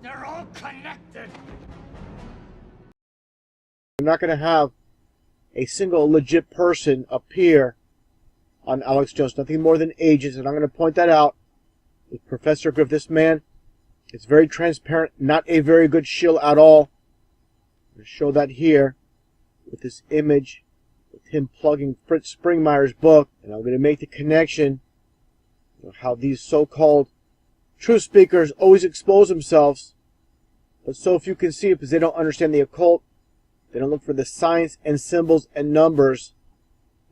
They're all connected. We're not going to have a single legit person appear on Alex Jones. Nothing more than agents, and I'm going to point that out with Professor Griff. This man is very transparent, not a very good shill at all. I'm going to show that here with this image with him plugging Fritz Springmeier's book, and I'm going to make the connection, how these so-called truth speakers always expose themselves, but so few can see it because they don't understand the occult. They don't look for the signs and symbols and numbers.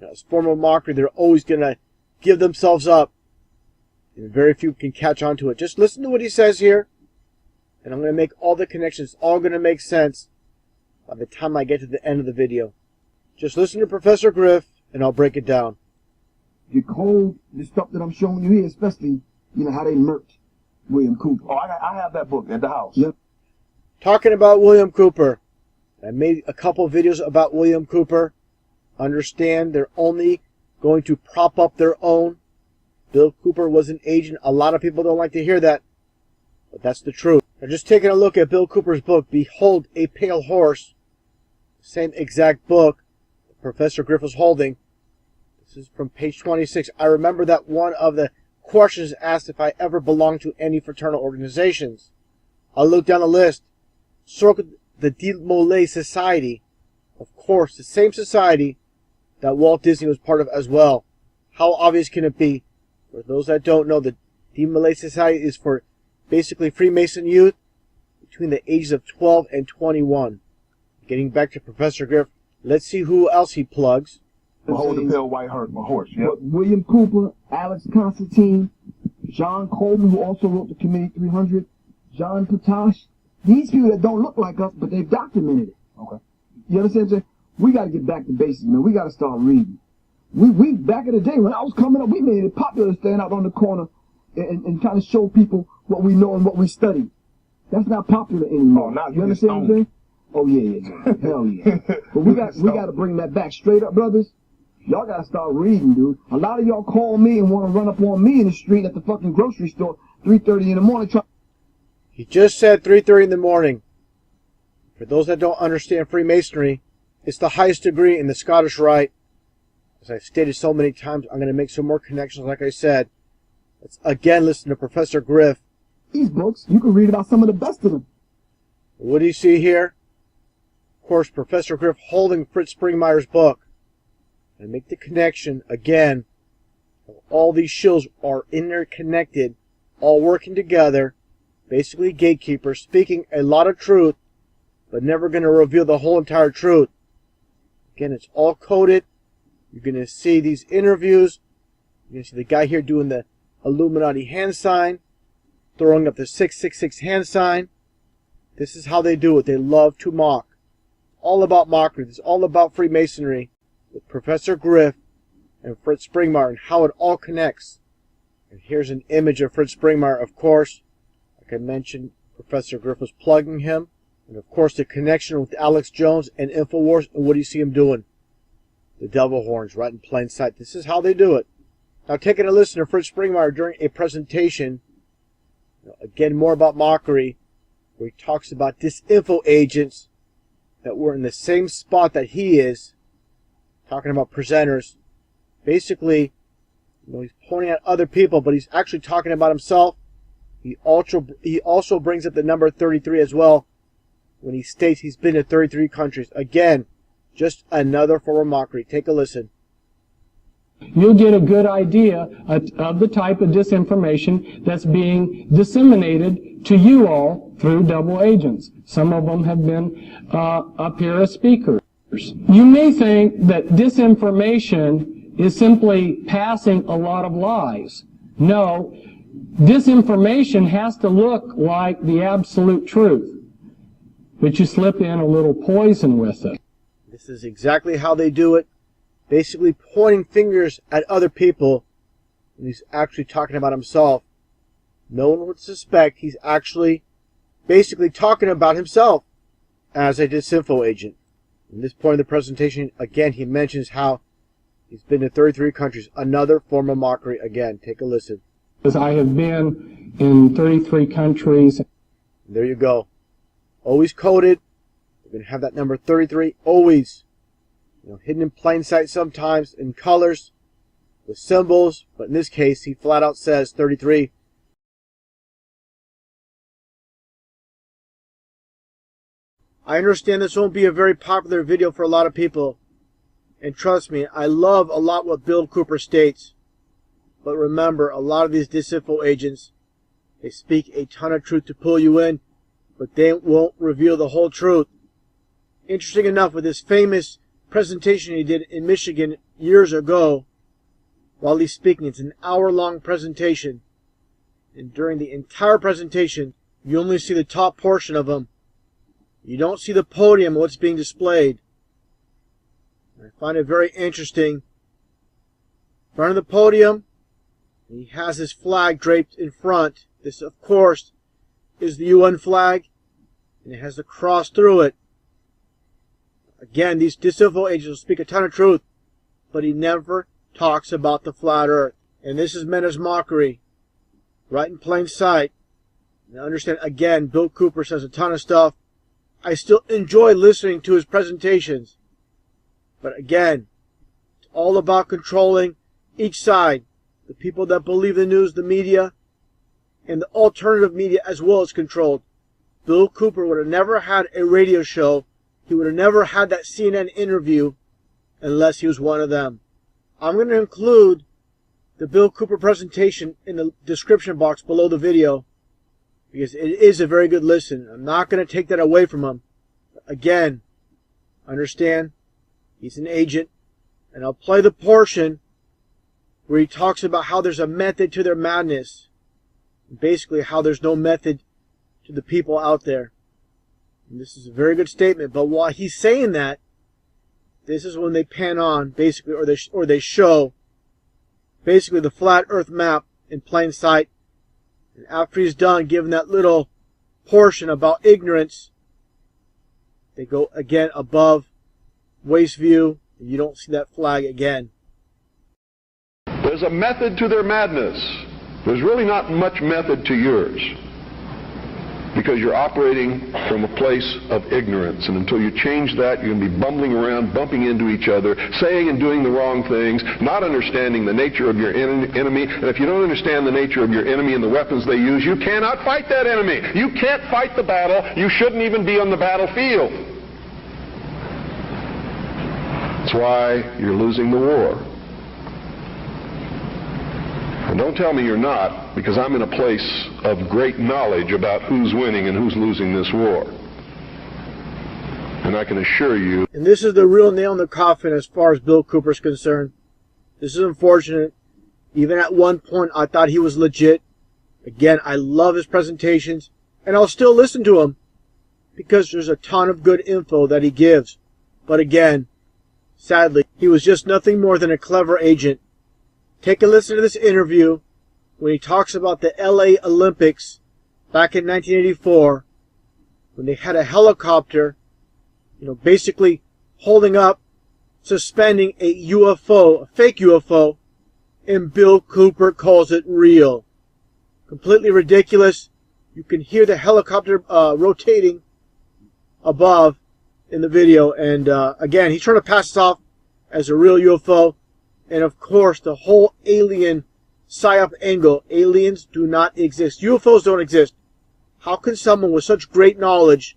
As a form of mockery, they're always going to give themselves up, and very few can catch on to it. Just listen to what he says here, and I'm going to make all the connections. It's all going to make sense by the time I get to the end of the video. Just listen to Professor Griff, and I'll break it down. The code, the stuff that I'm showing you here, especially, how they murked William Cooper. Oh, I have that book at the house. Yep. Talking about William Cooper. I made a couple videos about William Cooper. Understand, they're only going to prop up their own. Bill Cooper was an agent. A lot of people don't like to hear that, but that's the truth. Now, just taking a look at Bill Cooper's book, Behold a Pale Horse. Same exact book Professor Griff was holding. This is from page 26. I remember that one of the questions asked if I ever belonged to any fraternal organizations. I looked down the list. Circled the De Molay Society. Of course, the same society that Walt Disney was part of as well. How obvious can it be? For those that don't know, the De Molay Society is for basically Freemason youth between the ages of 12 and 21. Getting back to Professor Griff, let's see who else he plugs. Behold the pale white horse. Yep. William Cooper, Alex Constantine, John Coleman, who also wrote the Committee 300, John Potash. These people that don't look like us, but they've documented it. Okay. You understand what I'm saying? We got to get back to basics, man. We got to start reading. We back in the day when I was coming up, we made it popular to stand out on the corner and kind of show people what we know and what we study. That's not popular anymore. Oh, now you understand what I'm saying? Oh yeah. Hell yeah. But we got to bring that back. Straight up, brothers. Y'all got to start reading, dude. A lot of y'all call me and want to run up on me in the street at the fucking grocery store 3:30 in the morning. He just said 3:30 in the morning. For those that don't understand Freemasonry, it's the highest degree in the Scottish Rite. As I've stated so many times, I'm going to make some more connections, like I said. Let's again listen to Professor Griff. These books, you can read about some of the best of them. What do you see here? Of course, Professor Griff holding Fritz Springmeier's book. And make the connection again. All these shills are interconnected, all working together. Basically gatekeepers, speaking a lot of truth, but never going to reveal the whole entire truth. Again, it's all coded. You're going to see these interviews. You're going to see the guy here doing the Illuminati hand sign, throwing up the 666 hand sign. This is how they do it. They love to mock. All about mockery. It's all about Freemasonry with Professor Griff and Fritz Springmeier and how it all connects. And here's an image of Fritz Springmeier, of course. Like I mentioned, Professor Griff was plugging him. And of course the connection with Alex Jones and InfoWars. And what do you see him doing? The devil horns right in plain sight. This is how they do it. Now taking a listen to Fritz Springmeier during a presentation. Again, more about mockery. Where he talks about disinfo agents that were in the same spot that he is. Talking about presenters. Basically, he's pointing at other people, but he's actually talking about himself. He also brings up the number 33 as well when he states he's been to 33 countries. Again, just another form of mockery. Take a listen. You'll get a good idea of the type of disinformation that's being disseminated to you all through double agents. Some of them have been up here as speakers. You may think that disinformation is simply passing a lot of lies. No, disinformation has to look like the absolute truth, but you slip in a little poison with it. This is exactly how they do it. Basically pointing fingers at other people when he's actually talking about himself. No one would suspect he's actually basically talking about himself as a disinfo agent. In this point of the presentation, again, he mentions how he's been to 33 countries. Another form of mockery. Again, take a listen. Because I have been in 33 countries. And there you go. Always coded. We're going to have that number 33 always. Hidden in plain sight sometimes in colors with symbols. But in this case, he flat out says 33. I understand this won't be a very popular video for a lot of people. And trust me, I love a lot what Bill Cooper states. But remember, a lot of these disinfo agents, they speak a ton of truth to pull you in, but they won't reveal the whole truth. Interesting enough, with this famous presentation he did in Michigan years ago, while he's speaking, it's an hour-long presentation. And during the entire presentation, you only see the top portion of him. You don't see the podium of what's being displayed. I find it very interesting. In front of the podium, he has his flag draped in front. This, of course, is the UN flag, and it has the cross through it. Again, these disinfo agents will speak a ton of truth, but he never talks about the flat earth. And this is meant as mockery, right in plain sight. Now understand, again, Bill Cooper says a ton of stuff. I still enjoy listening to his presentations. But again, it's all about controlling each side. The people that believe the news, the media, and the alternative media as well is controlled. Bill Cooper would have never had a radio show. He would have never had that CNN interview unless he was one of them. I'm going to include the Bill Cooper presentation in the description box below the video because it is a very good listen. I'm not going to take that away from him. Again, understand, he's an agent, and I'll play the portion where he talks about how there's a method to their madness. Basically, how there's no method to the people out there. And this is a very good statement, but while he's saying that, this is when they pan on, basically, or they show, basically, the flat earth map in plain sight. And after he's done giving that little portion about ignorance, they go again above waist view, and you don't see that flag again. There's a method to their madness. There's really not much method to yours, because you're operating from a place of ignorance. And until you change that, you're going to be bumbling around, bumping into each other, saying and doing the wrong things, not understanding the nature of your enemy. And if you don't understand the nature of your enemy and the weapons they use, you cannot fight that enemy. You can't fight the battle. You shouldn't even be on the battlefield. That's why you're losing the war. And don't tell me you're not, because I'm in a place of great knowledge about who's winning and who's losing this war. And I can assure you... And this is the real nail in the coffin as far as Bill Cooper's concerned. This is unfortunate. Even at one point, I thought he was legit. Again, I love his presentations, and I'll still listen to him, because there's a ton of good info that he gives. But again, sadly, he was just nothing more than a clever agent. Take a listen to this interview when he talks about the LA Olympics back in 1984, when they had a helicopter, basically holding up, suspending a UFO, a fake UFO, and Bill Cooper calls it real. Completely ridiculous. You can hear the helicopter rotating above in the video, and again, he's trying to pass this off as a real UFO. And of course, the whole alien psyop angle. Aliens do not exist. UFOs don't exist. How can someone with such great knowledge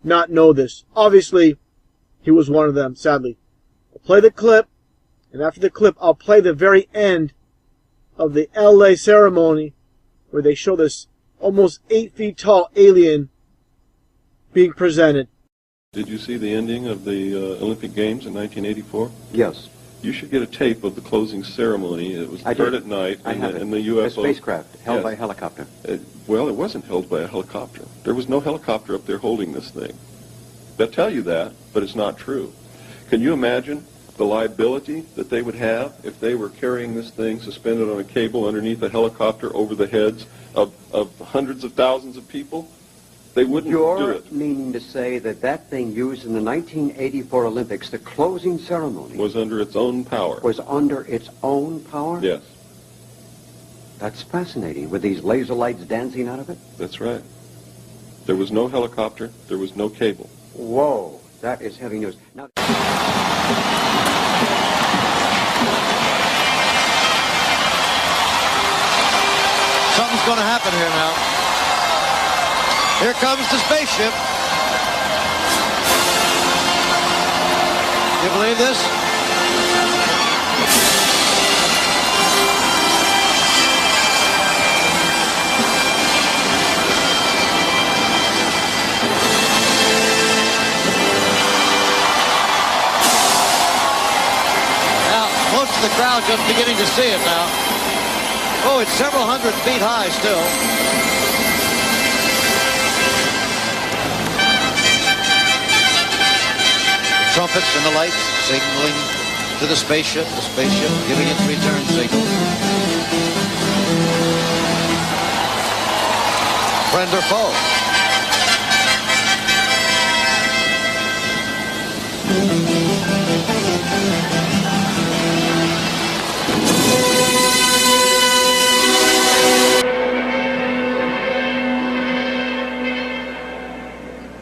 not know this? Obviously, he was one of them, sadly. I'll play the clip, and after the clip, I'll play the very end of the LA ceremony where they show this almost 8 feet tall alien being presented. Did you see the ending of the Olympic Games in 1984? Yes. You should get a tape of the closing ceremony. It was third at night, and the UFO... A spacecraft held by a helicopter. Well, it wasn't held by a helicopter. There was no helicopter up there holding this thing. They'll tell you that, but it's not true. Can you imagine the liability that they would have if they were carrying this thing suspended on a cable underneath a helicopter over the heads of hundreds of thousands of people? They wouldn't do it. You're meaning to say that that thing used in the 1984 Olympics, the closing ceremony... Was under its own power. Was under its own power? Yes. That's fascinating, with these laser lights dancing out of it? That's right. There was no helicopter. There was no cable. Whoa, that is heavy news. Now, something's going to happen here now. Here comes the spaceship. You believe this? Most of the crowd just beginning to see it now. Oh, it's several hundred feet high still. Trumpets and the lights signaling to the spaceship giving its return signal. Friend or foe?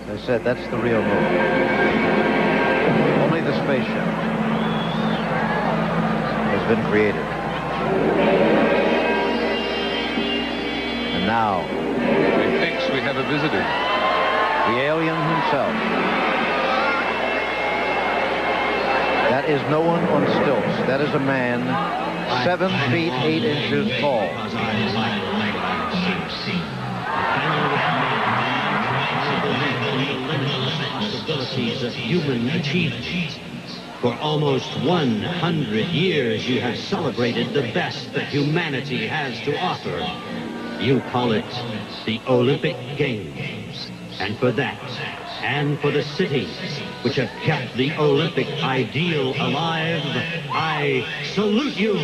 As I said, that's the real moon. Only the spaceship has been created. And now, methinks we have a visitor. the alien himself. That is no one on stilts. That is a man 7 feet 8 inches tall. Possibilities of human achievement. For almost 100 years, you have celebrated the best that humanity has to offer. You call it the Olympic Games. And for that, and for the cities which have kept the Olympic ideal alive, I salute you.